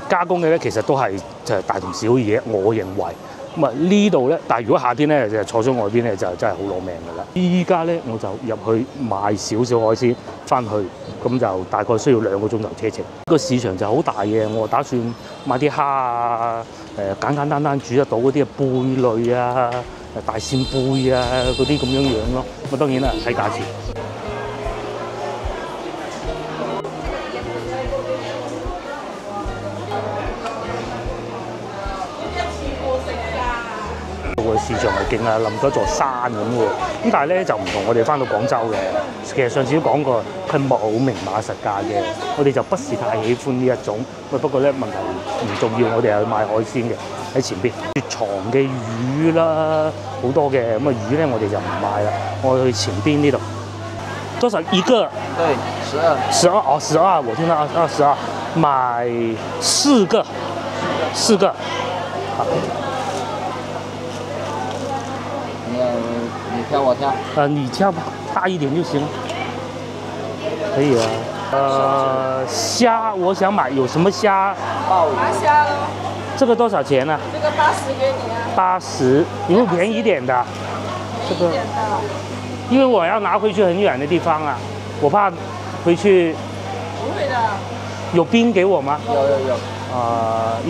加工嘅咧，其實都係就係大同小異嘅，我認為。咁啊呢度咧，但係如果夏天咧就坐咗外邊咧就真係好攞命㗎啦。依家咧我就入去買少少海鮮翻去，咁就大概需要2個鐘頭車程。個市場就好大嘅，我打算買啲蝦啊，簡簡單單煮得到嗰啲貝類啊、大扇貝啊嗰啲咁樣咯。咁當然啦，睇價錢。個市場係勁啊，冧咗座山咁喎。咁但係咧就唔同我哋翻到廣州嘅。其實上次都講過，佢冇明碼實價嘅。我哋就不是太喜歡呢一種。不過咧問題唔重要，我哋係買海鮮嘅喺前邊。雪藏嘅魚啦，好多嘅。咁啊魚咧我哋就唔買啦，我去前邊呢度。多少一個？對，12。12哦，12，我聽到22，買4個，4個。好。你挑我挑。你挑吧，大一點就行。可以啊。蝦，我想買，有什麼蝦？鮑魚。麻蝦咯。這個多少錢呢？這個80給你啊。80，有沒有便宜一點的？便宜一點的。因為我要拿回去很遠的地方啊，我怕回去。不會的。有冰給我嗎？有。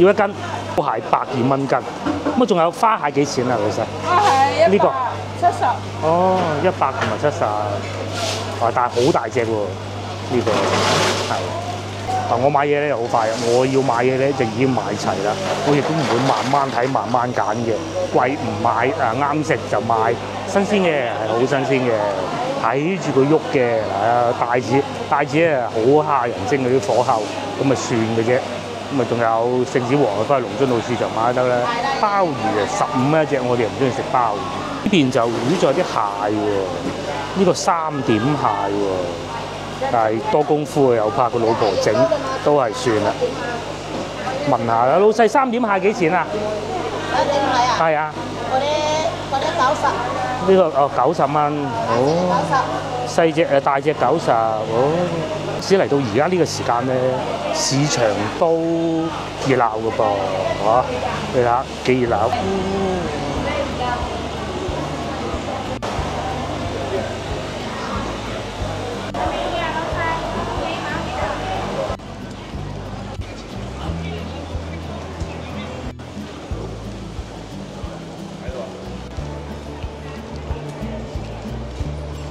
要一斤，都係102蚊斤。咁啊，仲有花蟹幾錢啊，老細？花蟹呢個170。哦，100同埋70。但係好大隻喎，呢個係。但我買嘢咧又好快啊！我要買嘢咧就已經買齊啦，我亦都唔會慢慢睇、慢慢揀嘅，貴唔買啱食就買，新鮮嘅係好新鮮嘅，睇住佢喐嘅帶子啊好蝦人精嗰啲火候，咁咪算嘅啫。咁啊仲有聖子王啊，翻去龍津路市場買得啦。鮑魚啊15蚊一隻，我哋又唔中意食鮑魚。呢邊就魚仲有啲蟹喎，呢個3點蟹喎。但係多功夫又怕個老婆整，都係算啦。問下啦，老細3點蟹幾錢啊3點蟹啊？係啊。嗰啲90。呢個90蚊，哦。細隻大隻90，哦。只嚟到而家呢個時間咧，市場都熱鬧㗎噃，嚇！你睇下幾熱鬧。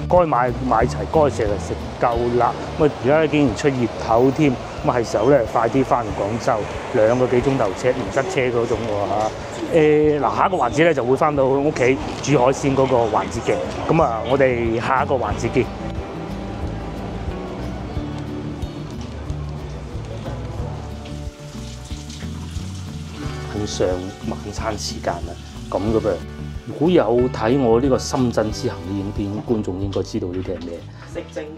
該買齊，該食就食夠啦。咁啊，而家竟然出熱頭添，咁係時候咧快啲翻嚟廣州，2個幾鐘頭車，唔塞車嗰種喎嚇。下一個環節咧就會翻到屋企煮海鮮嗰個環節嘅。咁啊，我哋下一個環節見。上晚餐時間啦，咁嘅噃。如果有睇我呢個深圳之行嘅影片，觀眾應該知道呢啲係咩？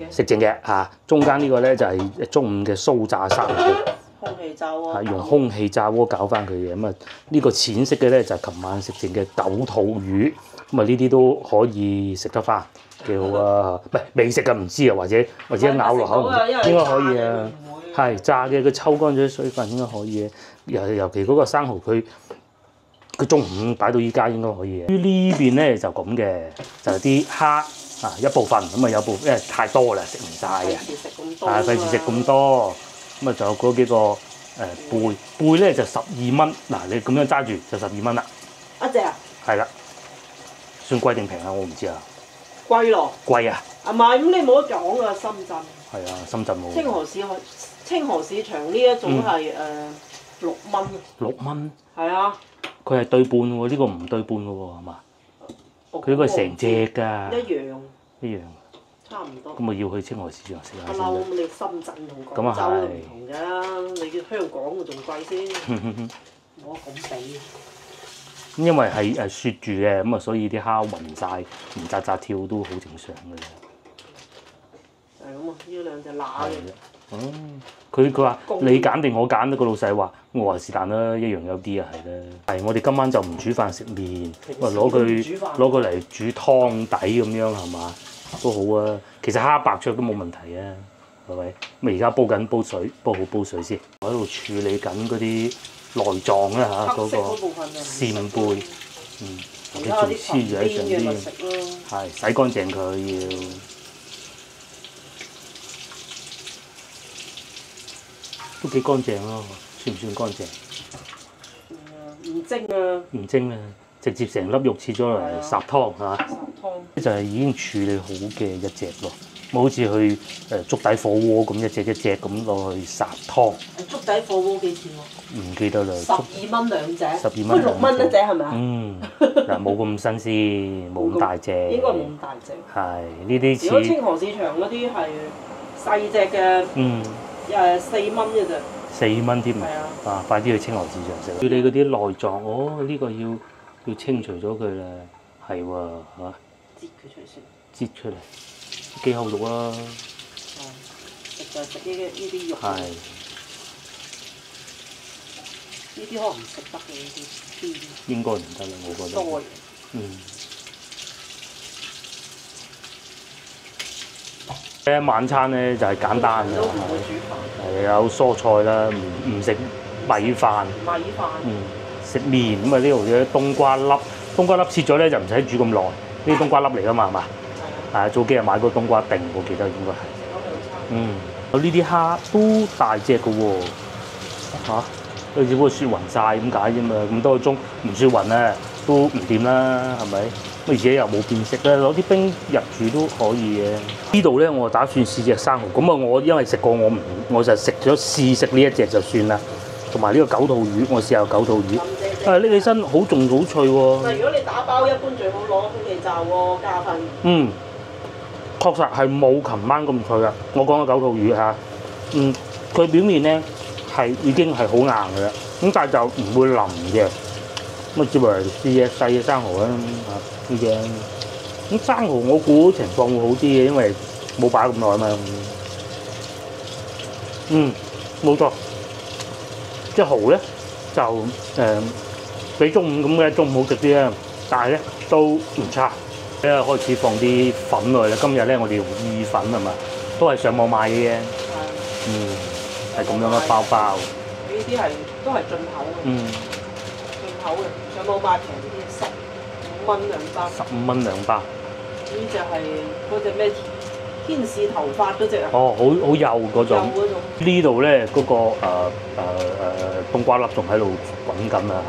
食剩嘅嚇，中間呢個咧就係中午嘅酥炸生蠔，空氣炸鍋。用空氣炸鍋搞翻佢嘅。咁啊，呢個淺色嘅咧就係琴晚食剩嘅9肚魚，咁啊呢啲都可以食得翻，幾好啊！唔係未食嘅唔知啊，或者咬落口應該可以啊。係炸嘅，佢抽乾咗啲水分應該可以嘅。尤其嗰個生蠔佢中午擺到依家應該可以嘅。呢邊咧就咁嘅，就係啲蝦啊一部分，咁啊有部分因為太多啦，食唔晒嘅。費事食咁多。咁啊仲有嗰幾個貝咧就12蚊。嗱你咁樣揸住就12蚊啦。一隻啊？係啦。算貴定平啊？我唔知啊。貴咯。貴啊？啊唔係，咁你冇得講啊，深圳。係啊，深圳冇。清河市場呢一種係6蚊。6蚊？係啊。佢係對半喎，呢個唔對半嘅喎，係嘛？佢呢個成隻㗎。一樣。差唔多。咁啊要去清河市場食下先。不嬲，你深圳同廣州都唔同㗎，你香港嘅仲貴先。我咁比。因為係雪住嘅，咁啊所以啲蝦暈晒，唔扎扎跳都好正常嘅。係咁啊！呢兩隻乸嘅。佢話你揀定我揀，個老細話我話是但啦，一樣有啲啊係啦。係我哋今晚就唔煮飯食麵，攞佢嚟煮湯底咁樣係嘛，都好啊。其實蝦白灼都冇問題啊。係咪？咁而家煲水，煲水先。我喺度處理緊嗰啲內臟啦嚇，嗰個扇貝，佢仲黐住喺上邊，係洗乾淨佢要。都幾乾淨咯，算唔算乾淨？唔蒸啊！唔蒸啊！直接成粒肉切咗落嚟烚湯嚇。烚湯就係已經處理好嘅一隻咯，冇好似去粥底火鍋咁一隻咁落去烚湯。粥底火鍋幾錢喎？唔記得啦。12蚊兩隻。12蚊。6蚊一隻係咪啊？嗱冇咁新鮮，冇咁大隻。應該冇咁大隻。係呢啲似。如果清河市場嗰啲係細隻嘅。4蚊嘅啫。4蚊添啊！快啲去清河市場食。處理嗰啲內臟，呢個要清除咗佢啦，係喎嚇。擠佢出嚟先。擠出嚟，幾好肉啊！食就食呢啲肉。係。呢啲可能唔食得嘅呢啲。應該唔得啦，我覺得。多嘢。晚餐咧就係簡單嘅，係有蔬菜啦，唔食米飯。食麵咁啊！呢度嘅冬瓜粒切咗咧就唔使煮咁耐，呢啲冬瓜粒嚟㗎嘛係嘛？係早幾日買嗰冬瓜定，我記得應該係。呢啲蝦都大隻㗎喎，嚇！佢只不過雪暈晒咁解啫嘛，咁多個鐘唔雪暈啊都唔掂啦，係咪？而且又冇變色咧，攞啲冰入住都可以嘅。呢度咧，我打算試隻生蠔。咁啊，我因為食過，我就試食呢一隻就算啦。同埋呢個九肚魚，我試下九肚魚。拎起身好重好脆喎。但係如果你打包一般最好攞空氣罩喎，加份。確實係冇琴晚咁脆啊！我講嘅九肚魚嚇，佢表面咧已經係好硬嘅啦，咁但係就唔會腍嘅。咁啊，接落嚟試隻細嘅生蠔啦嚇，呢隻。咁生蠔我估情況會好啲嘅，因為冇擺咁耐嘛。冇錯。隻蠔咧就比中午咁嘅中午好食啲啦，但係咧都唔差。開始放啲粉落去啦。今日咧我哋用意粉係嘛，都係上網買嘅啫。係咁樣嘅包包。呢啲都係進口嘅。進口嘅，上網買平啲，15蚊兩包。15蚊兩包。呢隻係嗰隻咩天使頭髮嗰隻啊？好幼嗰種。呢度咧嗰個冬瓜粒仲喺度滾緊啊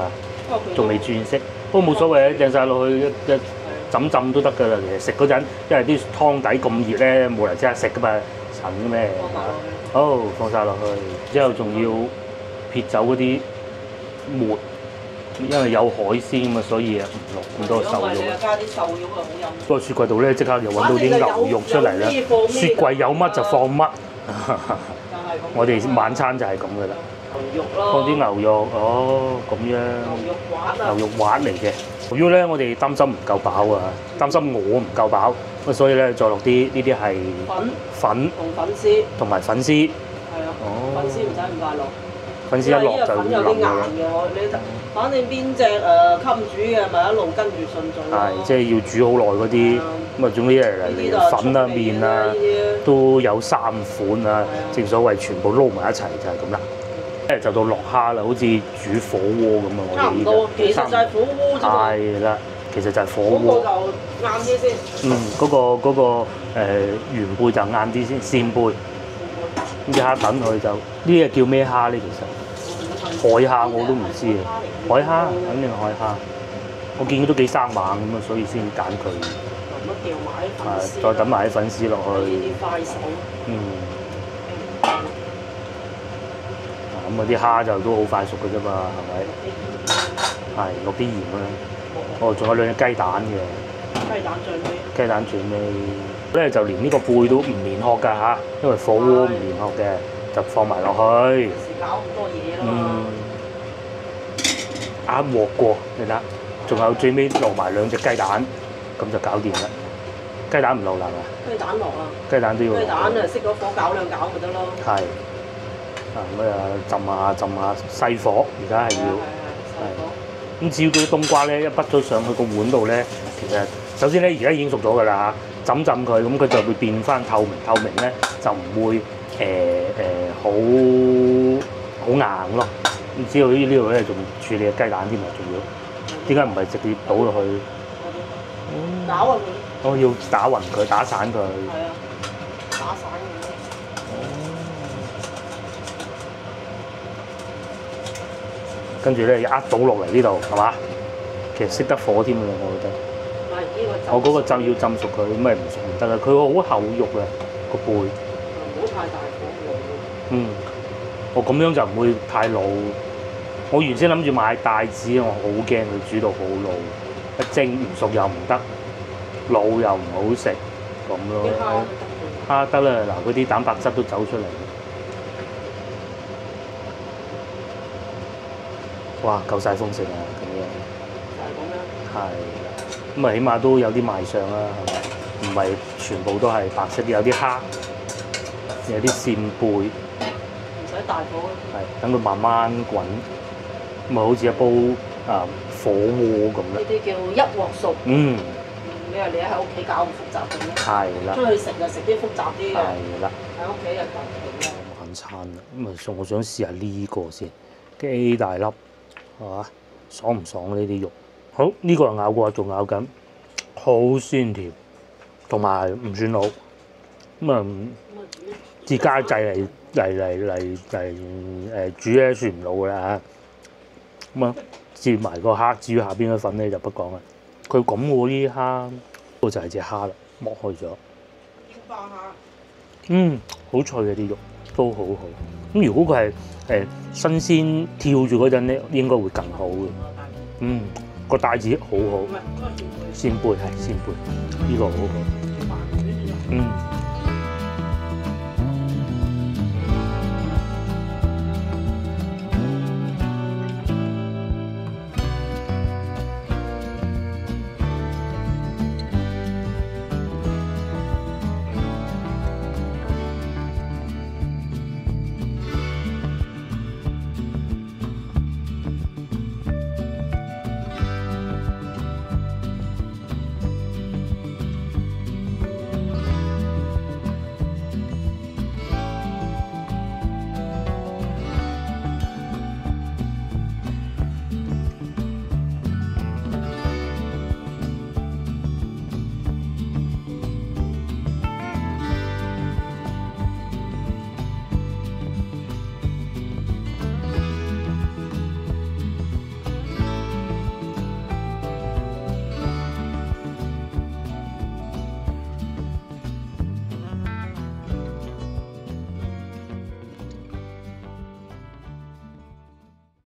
嚇，仲未轉色，不過冇所謂，掟晒落去一浸都得㗎啦。其實食嗰陣，因為啲湯底咁熱咧，冇嚟即刻食㗎嘛，塵嘅咩？好，放晒落去，之後仲要撇走嗰啲沫，因為有海鮮嘛，所以啊唔落咁多瘦肉。加啲瘦肉啊，好飲。個雪櫃度咧，即刻又揾到啲牛肉出嚟啦。雪櫃有乜就放乜。我哋晚餐就係咁㗎啦。牛肉咯。放啲牛肉，咁樣。牛肉滑啊。牛肉滑嚟嘅。由於咧，我哋擔心唔夠飽啊，擔心我唔夠飽，咁所以咧再落啲呢啲係粉同粉絲。同埋粉絲。係啊。粉絲唔使咁快落。粉絲一落就有啲硬嘅，你反正邊隻襟煮嘅，咪一路跟住順序咯。係，即係要煮好耐嗰啲，咁啊總之嚟粉啊麵啊都有3款啊，正所謂全部撈埋一齊就係咁啦。就到落蝦啦，好似煮火鍋咁啊！我哋差唔多，其實就係火鍋啫嘛。係啦，其實就係火鍋。嗰個就硬啲先。嗰個原貝就硬啲先，扇貝。咁啲蝦等佢就呢個叫咩蝦咧？其實海蝦我都唔知啊，海蝦肯定係海蝦。我見佢都幾生猛咁啊，所以先揀佢。咁掉埋啲粉絲。再等埋啲粉絲落去。呢啲快手。咁啲蝦就都好快熟嘅啫嘛，係咪？係落啲鹽啦。仲有2隻雞蛋嘅。雞蛋最尾。雞蛋最尾。咧就連呢個貝都唔連殼㗎嚇，因為火鍋唔連殼嘅，就放埋落去。時搞咁多嘢啦。啱鑊過，你睇，仲有最尾落埋2隻雞蛋，咁就搞掂啦。雞蛋唔落啦嘛？雞蛋落啊！雞蛋都要落。雞蛋啊，熄咗火攪2攪咪得咯。係。咁啊浸下細火，而家係要。係。咁至於嗰啲冬瓜咧，一畢咗上去個碗度咧，其實首先咧而家已經熟咗㗎啦嚇，浸佢，咁佢就會變翻透明咧，就唔會好硬咯。唔知道呢度咧仲處理嘅雞蛋添啊，仲要點解唔係直接倒落去？打暈佢。我要打暈佢，打散佢。係啊，打散佢。跟住咧一倒落嚟呢度係嘛？其實識得火添㗎，我覺得。唔係呢個我嗰個汁要浸熟佢，咩唔熟唔得啊！佢好厚肉啊個背。唔好太大火喎。我咁樣就唔會太老。我原先諗住買帶子，我好驚佢煮到好老，一蒸唔熟又唔得，老又唔好食咁咯。蝦得啦，嗱嗰啲蛋白質都走出嚟。哇，夠晒豐盛啊！咁樣。就係咁樣。係啦，咁啊起碼都有啲賣相啦，係咪？唔係全部都係白色，有啲蝦，有啲扇貝。唔使大火。係，等佢慢慢滾。咪好似一煲火鍋咁啦。呢啲叫一鑊熟。你話你喺屋企搞咁複雜嘅咩？係啦。出去食就食啲複雜啲嘅。係啦。喺屋企就求其啦。晚餐啦，咁啊我想試下呢個先，幾大粒係嘛？爽唔爽呢啲肉？好，呢個咬過，仲咬緊，好鮮甜，同埋唔算老。咁啊，自家製嚟煮咧，算唔老㗎啦嚇。咁啊，至於埋個蝦，至於下邊嗰份咧就不講啦。佢咁喎呢啲蝦，嗰就係隻蝦啦，剝開咗。爆蝦。好脆嘅啲肉，都好好。咁如果佢係新鮮跳住嗰陣咧，應該會更好嘅。個帶子好好。扇貝係扇貝，呢個好好。